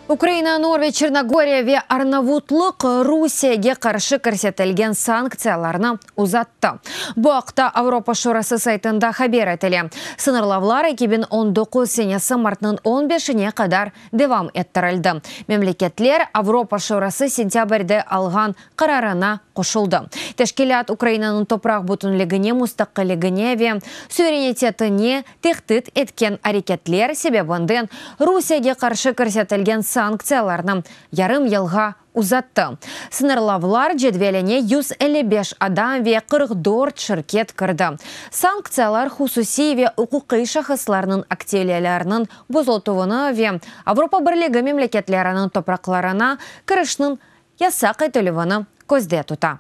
Украина, Норвегия, Черногория ве Арнавутлық Русияге қаршы көрсетілген санкцияларны узатты. Бұл ақта Авропа Шурасы сайтында хабер етілі. Сынырлавлар 2019 сенесі мартның 15-не қадар девам еттірілді. Мемлекетлер Авропа Шурасы сентябрьде алған қарарына қошылды. Тәшкілят Украинаның топрақ бүтінлігіне, мұстаққылігіне ве суверенитетіне тектит еткен әрекетлер себебінден Русияге қаршы көрсетілген санкцияларны ярым елға узатты. Сынырлавлар жедвеліне 155 адам ве 44 шirket кірді. Санкциялар хусуси ве ұқуқи шахысларының активлелерінің бұзылтуыны ве Авропа бірлігі мемлекетлерінің топрақларына кірішінің ясақ етілуіні көзде тұта.